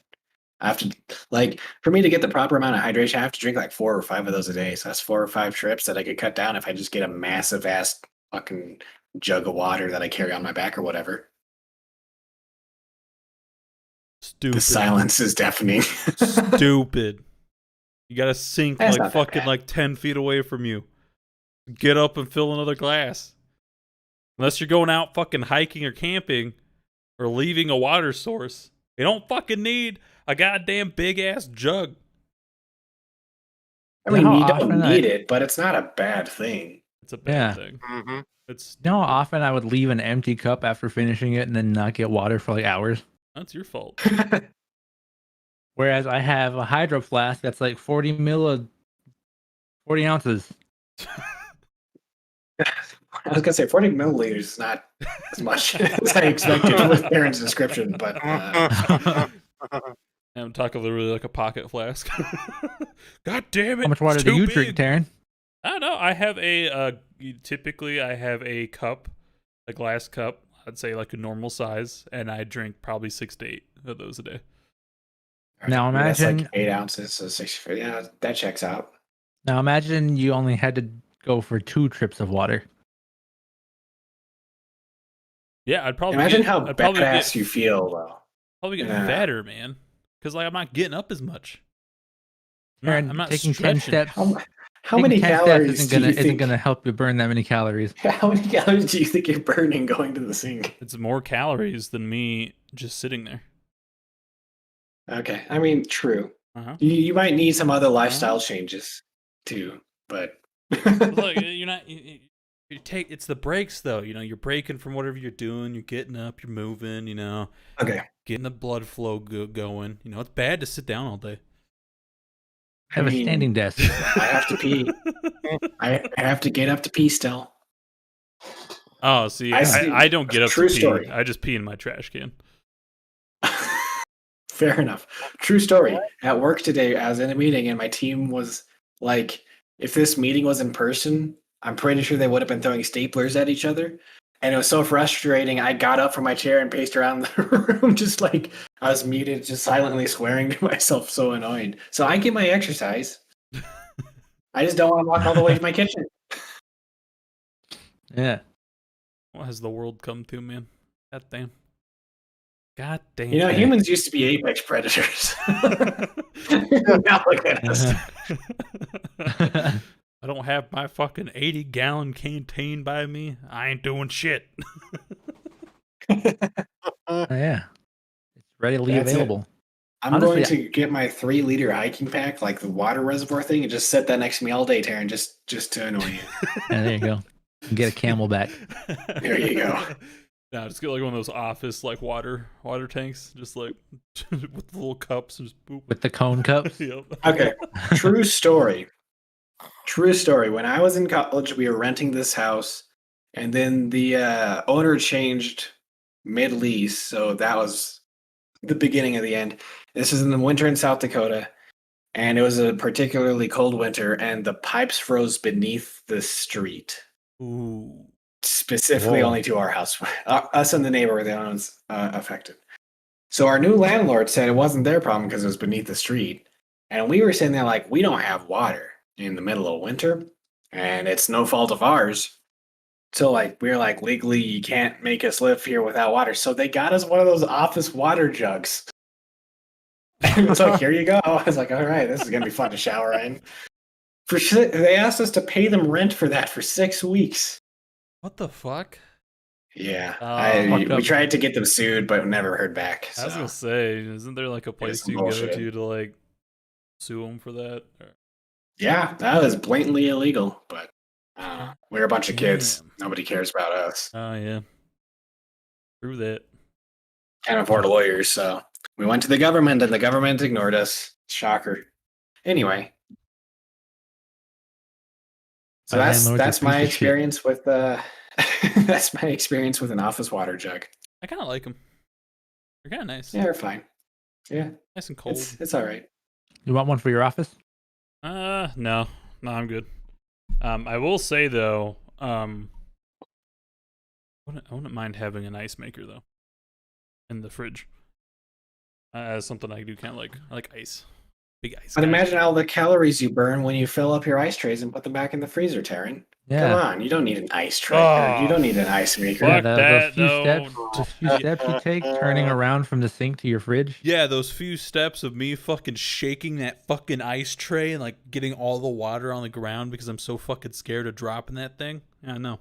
I have to, like, for me to get the proper amount of hydration, I have to drink like 4 or 5 of those a day. So that's 4 or 5 trips that I could cut down if I just get a massive ass fucking jug of water that I carry on my back or whatever. Stupid. The silence is deafening. Stupid. You got a sink That's like not that fucking bad. like 10 feet away from you. Get up and fill another glass. Unless you're going out fucking hiking or camping or leaving a water source. You don't fucking need a goddamn big ass jug. I mean, How you don't often need it, but it's not a bad thing. It's a bad Yeah. thing. Mm-hmm. It's You know how often I would leave an empty cup after finishing it and then not get water for like hours? That's your fault. Whereas I have a hydro flask that's like 40 ounces. I was gonna say 40 milliliters is not as much as I expected with Aaron's description, but I'm talking literally like a pocket flask. God damn it! How much water it's do too you big. drink, Taryn? I don't know. I have typically I have a cup, a glass cup. I'd say like a normal size, and I drink probably 6 to 8 of those a day. Now that's imagine- like 8 ounces, so 60. Yeah, that checks out. Now imagine you only had to go for 2 trips of water. Yeah, I'd probably Imagine get, how I'd probably badass get, you feel, though. Probably get Yeah. fatter, man. Because like I'm not getting up as much. Aaron, I'm not taking 10 stretching. steps. How taking many 10 calories steps do you isn't think? gonna help you burn that many calories. How many calories do you think you're burning going to the sink? It's more calories than me just sitting there. Okay, I mean, true. Uh-huh. You might need some other lifestyle changes too, but Look, you're not. You take it's the breaks though. You're breaking from whatever you're doing. You're getting up. You're moving. okay. Getting the blood flow going. It's bad to sit down all day. I have I a mean, standing desk. I have to pee. I have to get up to pee still. Oh, see, I see. I don't get up True to pee. story. I just pee in my trash can. Fair enough. True story. At work today, I was in a meeting and my team was like, if this meeting was in person, I'm pretty sure they would have been throwing staplers at each other. And it was so frustrating. I got up from my chair and paced around the room, just like I was muted, just silently swearing to myself, so annoyed. So I get my exercise. I just don't want to walk all the way to my kitchen. Yeah. What has the world come to, man? God damn. God damn. You know, humans used to be apex predators. Now look at us. I don't have my fucking 80-gallon canteen by me. I ain't doing shit. Yeah. It's readily That's it. available. I'm Honestly, going to get my 3-liter hiking pack, like the water reservoir thing, and just set that next to me all day, Taryn, just to annoy you. Yeah, there you go. Get a Camelback. There you go. No, just get like one of those office like water tanks, just like with the little cups and just boop. With the cone cups. Yep. Okay, true story. True story. When I was in college, we were renting this house, and then the owner changed mid-lease, so that was the beginning of the end. This is in the winter in South Dakota, and it was a particularly cold winter, and the pipes froze beneath the street. Ooh. Specifically Whoa. only to our house. Us and the neighbor were the only ones affected. So our new landlord said it wasn't their problem because it was beneath the street. And we were sitting there like, we don't have water in the middle of winter, and it's no fault of ours. So like we were like, legally you can't make us live here without water. So they got us one of those office water jugs. It's like, here you go. I was like, all right, this is gonna be fun to shower in. They asked us to pay them rent for that for 6 weeks. What the fuck? Yeah, fucked we up. tried to get them sued, but never heard back. I was So. gonna say, isn't there like a place some you can go bullshit. to like sue them for that? Yeah, that was blatantly illegal, but we're a bunch of kids. Damn. Nobody cares about us. Oh yeah. Through that. Can't afford lawyers, so we went to the government, and the government ignored us. Shocker. Anyway, so My landlord's a that's my piece of shit. experience with that's my experience with an office water jug. I kind of like them. They're kind of nice. Yeah, they're fine. Yeah, Nice and cold. it's all right. You want one for your office? No, I'm good. I will say though, I wouldn't mind having an ice maker though, in the fridge. Something I do kind of like. I like ice, big ice. But guy. imagine all the calories you burn when you fill up your ice trays and put them back in the freezer, Taryn. Yeah. Come on, you don't need an ice tray. Oh, You don't need an ice maker. fuck Yeah, that, those few steps you take turning around from the sink to your fridge. Yeah, those few steps of me fucking shaking that fucking ice tray and like getting all the water on the ground because I'm so fucking scared of dropping that thing. Yeah, no.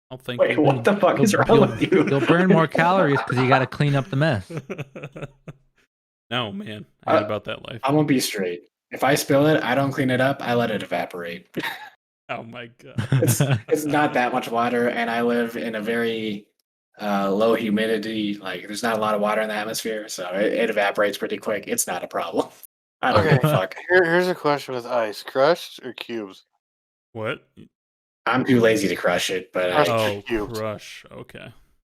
I'll thank Wait, you. what the fuck is wrong with you? You'll burn more calories because you got to clean up the mess. No, man. I ain't about that life. I'm gonna be straight. If I spill it, I don't clean it up. I let it evaporate. Oh my god. It's not that much water, and I live in a very low humidity. Like, there's not a lot of water in the atmosphere, so it evaporates pretty quick. It's not a problem. I don't give a fuck. Here's a question with ice: crushed or cubes? What? I'm too lazy to crush it, but Crushed. Oh, Cubes. crush. Okay.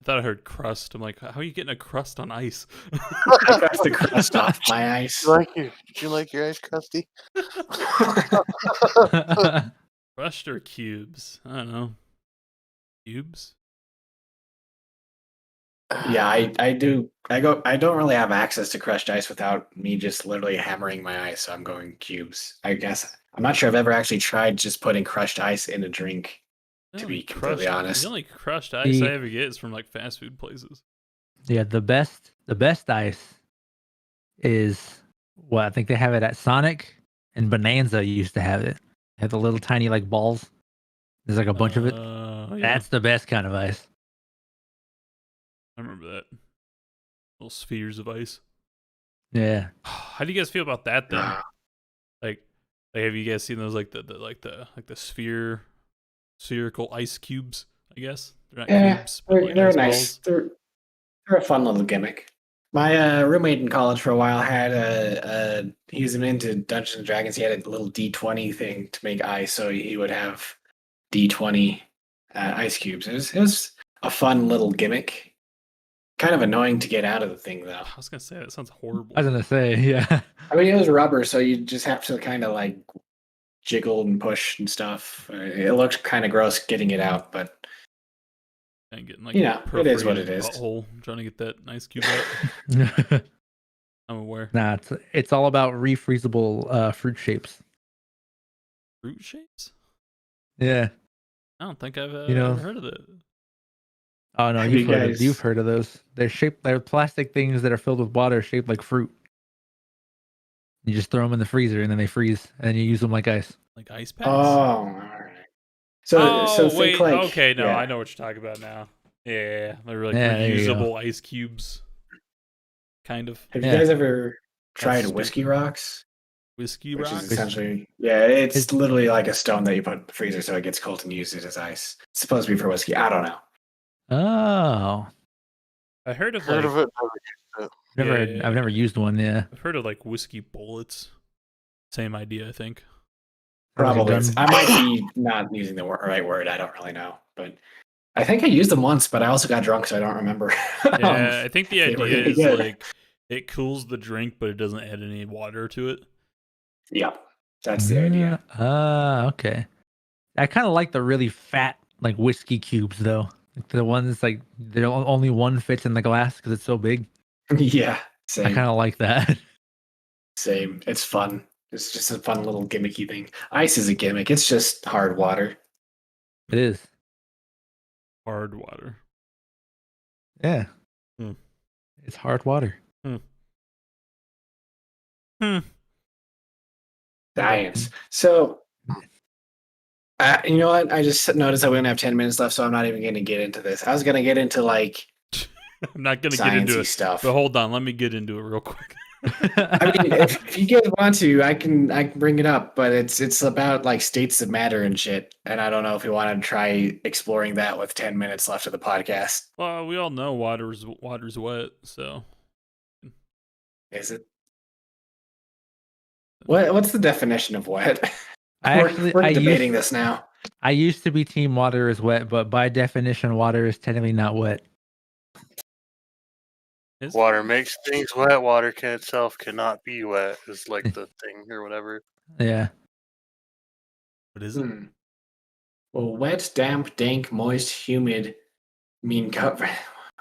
I thought I heard crust. I'm like, how are you getting a crust on ice? I got the crust off my ice. Did you like your ice crusty? Crushed or cubes? I don't know. Cubes? Yeah, I do. I don't really have access to crushed ice without me just literally hammering my ice. So I'm going cubes. I guess I'm not sure I've ever actually tried just putting crushed ice in a drink. To be completely honest. The only crushed ice I ever get is from like fast food places. Yeah, the best ice is what I think they have it at Sonic and Bonanza used to have it. They have the little tiny like balls. There's like a bunch of it. Yeah. That's the best kind of ice. I remember that. Little spheres of ice. Yeah. How do you guys feel about that then? Ah. Like have you guys seen those like the spherical ice cubes, I guess? They're not Yeah, cubes, but like they're ice nice. balls. They're a fun little gimmick. My roommate in college for a while had he was into Dungeons and Dragons. He had a little D20 thing to make ice, so he would have D20 ice cubes. It was a fun little gimmick. Kind of annoying to get out of the thing, though. I was gonna say that sounds horrible. I was gonna say, yeah. I mean, it was rubber, so you just have to kind of like jiggle and push and stuff. It looks kind of gross getting it out, but And getting like it is what it is. Butthole, trying to get that ice cube out. I'm aware. Nah, it's all about refreezable fruit shapes. Fruit shapes? Yeah. I don't think I've You know- ever heard of that. Oh no, Have you've you heard of those. They're plastic things that are filled with water shaped like fruit. You just throw them in the freezer and then they freeze and you use them like ice. Like ice packs? Oh, all right. So think wait. like, Okay, no, yeah. I know what you're talking about now. Yeah, they're like Yeah, there you go. reusable ice cubes. Kind of. Have Yeah. you guys ever tried stupid. whiskey rocks? Whiskey Which rocks? is essentially, it's literally like a stone that you put in the freezer so it gets cold and use it as ice. It's supposed to be for whiskey. I don't know. Oh. I heard of Heard like of it? Never used it. Yeah. I've never used one, yeah. I've heard of like whiskey bullets. Same idea, I think. Probably. done- I might be not using the right word. I don't really know. But I think I used them once, but I also got drunk, so I don't remember. Yeah, I think the they were idea really is good. like it cools the drink, but it doesn't add any water to it. Yep. That's the idea. Okay. I kind of like the really fat like whiskey cubes though. Like the ones like only one fits in the glass because it's so big. Yeah. I Same. kind of like that. Same. It's fun. It's just a fun little gimmicky thing. Ice is a gimmick. It's just hard water. It is. Hard water. Yeah. Hmm. It's hard water. Science. So, you know what? I just noticed that we only have 10 minutes left, so I'm not even going to get into this. I was going to get into like I'm not gonna get into sciencey it. stuff. But hold on, let me get into it real quick. I mean, if you guys want to, I can bring it up, but it's about like states of matter and shit, and I don't know if you want to try exploring that with 10 minutes left of the podcast. Well, we all know water's wet, so Is it? What's the definition of wet? We're debating this now. I used to be team water is wet, but by definition, water is technically not wet. Water makes things wet. Water can itself cannot be wet. Is like the thing or whatever. Yeah. What is it? Well, wet, damp, dank, moist, humid mean cover.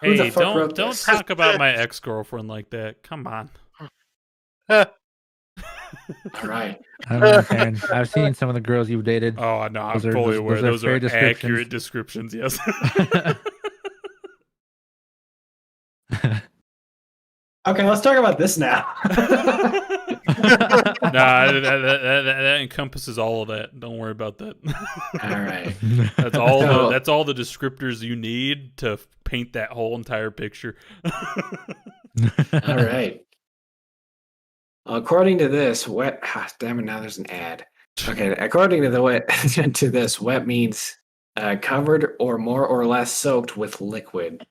Who the Hey, fuck wrote don't this? talk about my ex-girlfriend like that. Come on. All right. I don't understand. I've seen some of the girls you've dated. Oh no, I'm Those are- fully those- aware. those are Those fair are accurate descriptions. Yes. Okay, let's talk about this now. Nah, that encompasses all of that. Don't worry about that. All right. That's all. So- That's all the descriptors you need to paint that whole entire picture. All right. According to this, wet. Damn it! Now there's an ad. Okay, according to the wet to this, wet means covered or more or less soaked with liquid.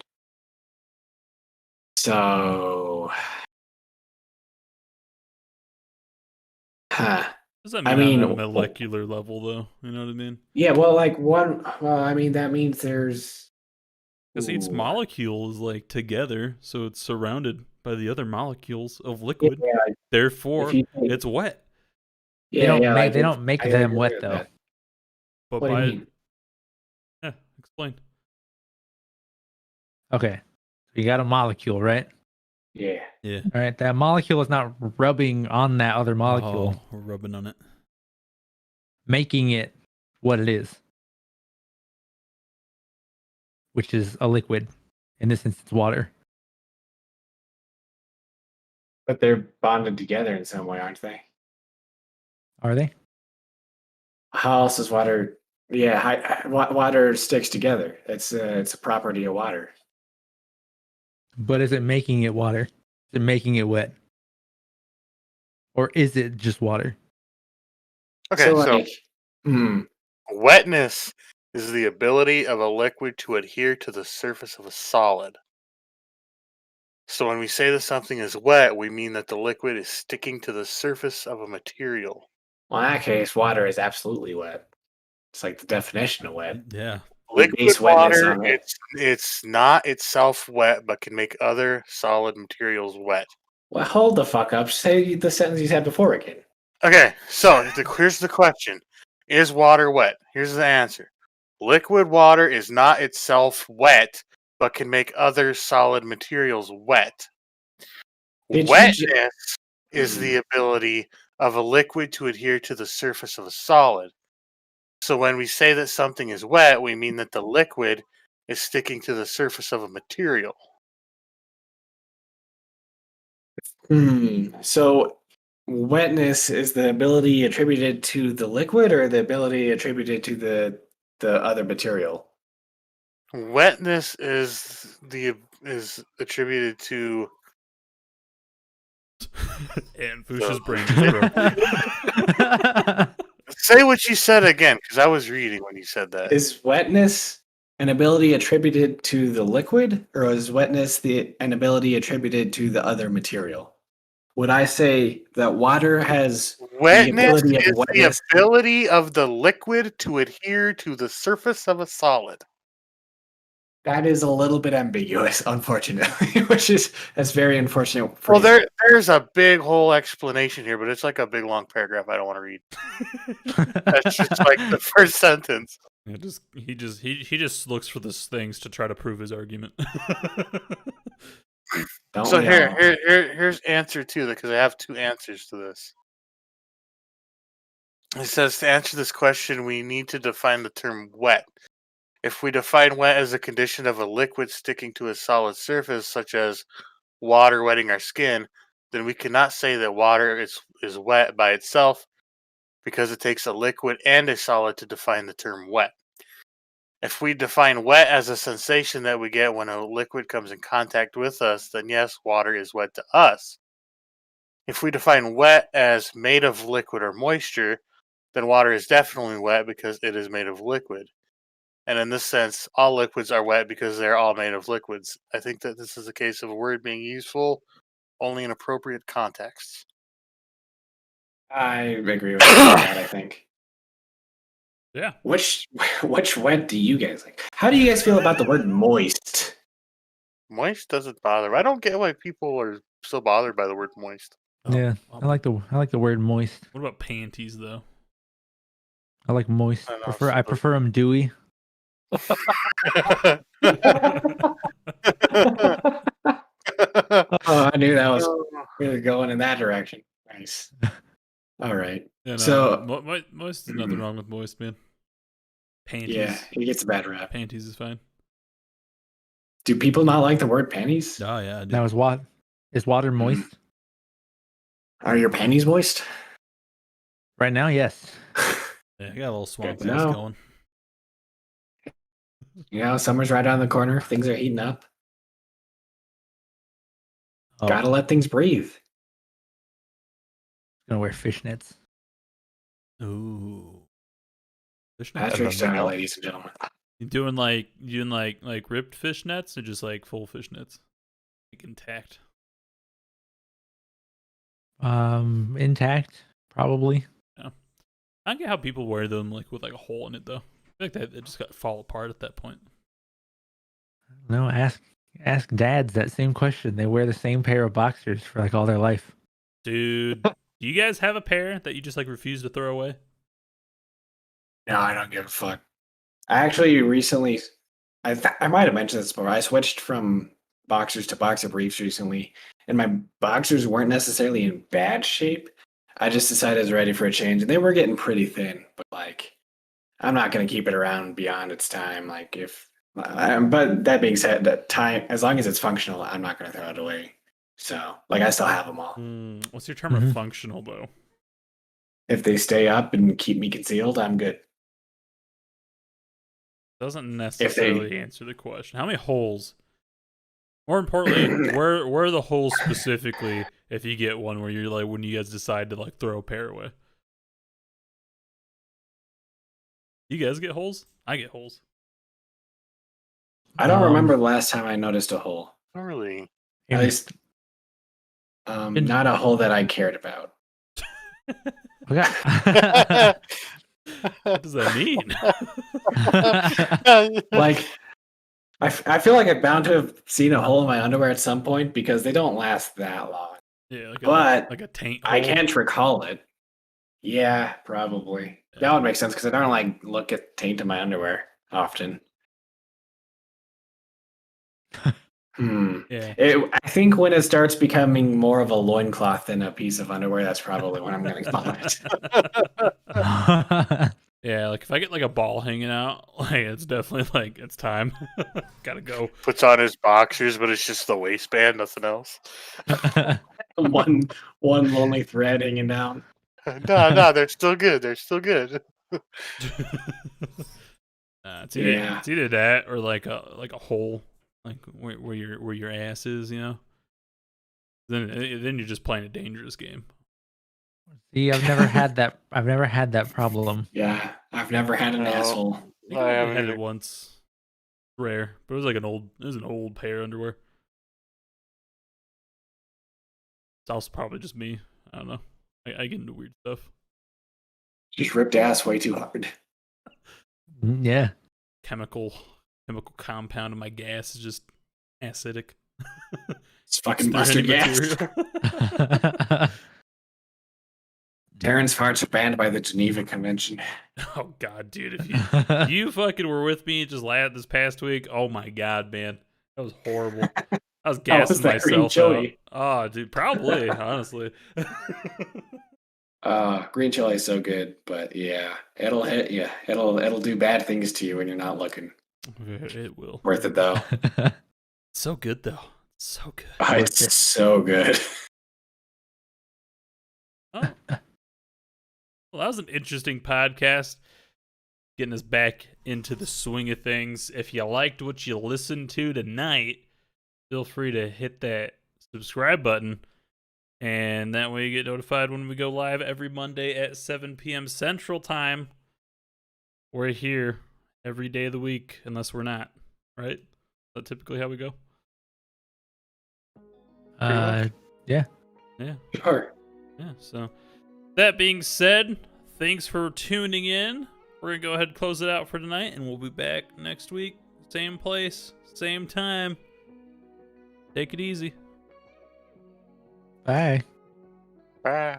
So, Does that mean I mean, on a molecular level, though? You know what I mean? yeah. Well, like one. Well, I mean that means there's. Because each Ooh. molecule is like together, so it's surrounded by the other molecules of liquid. Yeah, Therefore, if you take- it's wet. yeah, yeah, like they if- don't make I them agree wet with though. that. But What do by you mean? yeah, explain. Okay. So you got a molecule, right? Yeah. Yeah. All right. That molecule is not rubbing on that other molecule, Oh, we're rubbing on it. making it what it is, which is a liquid. In this instance, water. But they're bonded together in some way, aren't they? Are they? How else is water? Yeah, water sticks together. It's a property of water. But is it making it water? Is it making it wet? Or is it just water? Okay, so, so like, hmm, wetness is the ability of a liquid to adhere to the surface of a solid. So when we say that something is wet, we mean that the liquid is sticking to the surface of a material. well, in that case, water is absolutely wet. It's like the definition of wet. Yeah. We Liquid base wetness water, on it. it's not itself wet, but can make other solid materials wet. Well, hold the fuck up. Say the sentence you said before again. Okay, so here's the question. Is water wet? Here's the answer. Liquid water is not itself wet, but can make other solid materials wet. Did you Wetness is the ability of a liquid to adhere to the surface of a solid. So when we say that something is wet, we mean that the liquid is sticking to the surface of a material. So, wetness is the ability attributed to the liquid, or the ability attributed to the other material? Wetness is attributed to And Fuchsia's brain is broken. say what you said again, because I was reading when you said that. Is wetness an ability attributed to the liquid, or is wetness an ability attributed to the other material? Would I say that water has Wetness ability of is wetness? the ability of the liquid to adhere to the surface of a solid. That is a little bit ambiguous, unfortunately, that's very unfortunate. Well, phrasing. there's a big whole explanation here, but it's like a big long paragraph I don't want to read. That's just like the first sentence. Yeah, he just looks for these things to try to prove his argument. Don't So we here, all? here's answer two, because I have two answers to this. It says to answer this question, we need to define the term wet. If we define wet as a condition of a liquid sticking to a solid surface, such as water wetting our skin, then we cannot say that water is wet by itself, because it takes a liquid and a solid to define the term wet. If we define wet as a sensation that we get when a liquid comes in contact with us, then yes, water is wet to us. If we define wet as made of liquid or moisture, then water is definitely wet because it is made of liquid. And in this sense, all liquids are wet because they're all made of liquids. I think that this is a case of a word being useful only in appropriate contexts. I agree with that, I think. Yeah. Which wet do you guys like? How do you guys feel about the word moist? Moist doesn't bother me. I don't get why people are so bothered by the word moist. Yeah, I like the word moist. What about panties though? I like moist. I know, I prefer them dewy. Oh, I knew that was really going in that direction. Nice. All right. And So moist, there's nothing wrong with moist, man. Panties. yeah, he gets a bad rap. Panties is fine. Do people not like the word panties? Oh yeah, I do. Now is water moist? Are your panties moist? Right now, yes. Yeah, I got a little swamp Good to ass know. going. You know, summer's right around the corner. Things are heating up. Oh, Gotta let things breathe. gonna wear fishnets. Ooh. Patrick doesn't Star, help. ladies and gentlemen. You doing like ripped fish nets or just like full fish nets? Like intact. Intact, probably. I don't get how people wear them like with like a hole in it though. I feel like that it just got fall apart at that point. No, ask dads that same question. They wear the same pair of boxers for like all their life. Dude, do you guys have a pair that you just like refuse to throw away? No, I don't give a fuck. I actually recently, I might have mentioned this before. I switched from boxers to boxer briefs recently, and my boxers weren't necessarily in bad shape. I just decided I was ready for a change, and they were getting pretty thin. But like, I'm not gonna keep it around beyond its time. Like if, but that being said, that time as long as it's functional, I'm not gonna throw it away. So like, I still have them all. What's your term of functional though? If they stay up and keep me concealed, I'm good. Doesn't necessarily answer the question. How many holes? More importantly, where are the holes specifically if you get one where you're like when you guys decide to like throw a pair away? You guys get holes? I get holes. I don't remember the last time I noticed a hole. Not really. At least, not a hole that I cared about. Okay. What does that mean? Like, I feel like I'm bound to have seen a hole in my underwear at some point because they don't last that long. Yeah, But like a taint hole. I can't recall it. Yeah, probably. That would make sense because I don't like look at taint in my underwear often. Yeah. I think when it starts becoming more of a loincloth than a piece of underwear, that's probably when I'm going to call it. Yeah, like if I get like a ball hanging out, like it's definitely like it's time. Gotta go. Puts on his boxers, but it's just the waistband, nothing else. one lonely thread hanging down. No, they're still good. They're still good. It's either that or like a hole, like where your ass is, you know. Then you're just playing a dangerous game. See, I've never had that. I've never had that problem. Yeah, I've never had an asshole. I think I I haven't had either. it once. Rare, but it was like an old pair of underwear. It's also probably just me. I don't know. I get into weird stuff. Just ripped ass way too hard. Yeah. Chemical compound in my gas is just acidic. It's fucking Is there mustard any gas. material? Darren's farts are banned by the Geneva Convention. Oh god, dude! If you fucking were with me just this past week, oh my god, man, that was horrible. I was gassing that green myself chili? out. Oh, dude, probably honestly. Green chili is so good, but yeah, it'll hit you. It'll do bad things to you when you're not looking. It will. Worth it though. So good though. So good. Oh, it's so good. Oh. Well, that was an interesting podcast. Getting us back into the swing of things. If you liked what you listened to tonight, feel free to hit that subscribe button. And that way you get notified when we go live every Monday at 7 p.m. Central Time. We're here every day of the week, unless we're not, right? That's typically how we go. much. Yeah. Yeah. Sure. Yeah. So that being said, thanks for tuning in. We're going to go ahead and close it out for tonight, and we'll be back next week. Same place, same time. Take it easy. Bye. Bye.